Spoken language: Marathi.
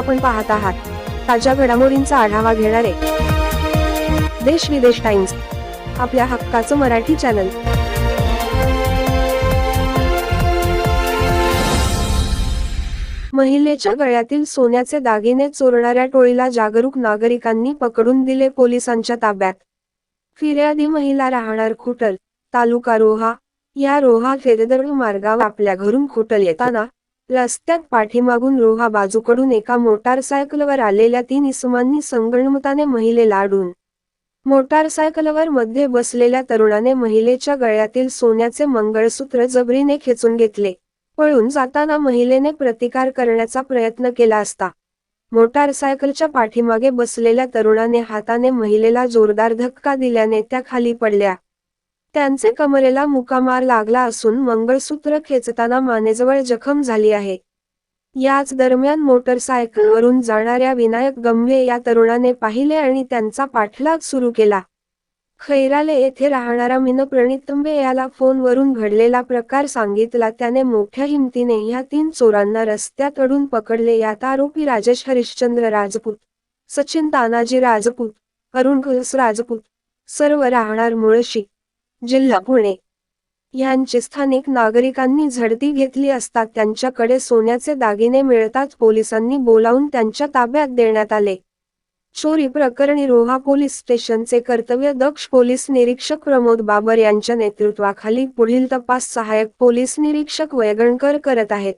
आपण पाहत आहात ताज्या घडामोडींचा आढावा घेणारे देश विदेश टाइम्स, आपल्या हक्काचं मराठी चॅनल। महिलेच्या गळ्यातील सोन्याचे दागिने चोरणाऱ्या टोळीला जागरूक नागरिकांनी पकडून दिले पोलिसांच्या ताब्यात। फिर्यादी महिला राहणार खुटल, तालुका रोहा। या रोहा फेरदर मार्गावर आपल्या घरून खुटल येताना रस्त्यात पाठीमागून रोहा बाजूकडून एका मोटारसायकलवर आलेल्या 3 इसमांनी संगणमताने महिलेला अडवून मोटारसायकलवर मध्ये बसलेल्या तरुणाने महिलेच्या गळ्यातील सोन्याचे मंगळसूत्र जबरीने खेचून घेतले। पळून जाताना महिलेने प्रतिकार करण्याचा प्रयत्न केला असता मोटारसायकलच्या पाठीमागे बसलेल्या तरुणाने हाताने महिलेला जोरदार धक्का दिल्याने त्या खाली पडल्या। त्यांचे कमरेला मुकामार लागला असून मंगळसूत्र खेचताना मानेजवळ जखम झाली आहे। याच दरम्यान मोटरसायकलवरून जाणाऱ्या विनायक गंभे या तरुणाने पाहिले आणि त्यांचा पाठलाग सुरू केला। खैराले येथे राहणारा मीन प्रणितंबे याला फोनवरून घडलेला प्रकार सांगितला। त्याने मोठ्या हिमतीने या 3 चोरांना रस्त्यात अडवून पकडले। यात आरोपी राजेश हरिश्चंद्र राजपूत, सचिन तानाजी राजपूत, अरुण घुस राजपूत, सर्व राहणार मुळशी, जिल्हा पुणे यांची स्थानिक नागरिकांनी झडती घेतली असता त्यांच्याकडे सोन्याचे दागिने मिळताच पोलिसांनी बोलावून त्यांच्या ताब्यात देण्यात आले। चोरी प्रकरणी रोहा पोलीस स्टेशनचे कर्तव्यदक्ष पोलीस निरीक्षक प्रमोद बाबर यांच्या नेतृत्वाखाली पुढील तपास सहाय्यक पोलीस निरीक्षक वैगणकर करत आहेत।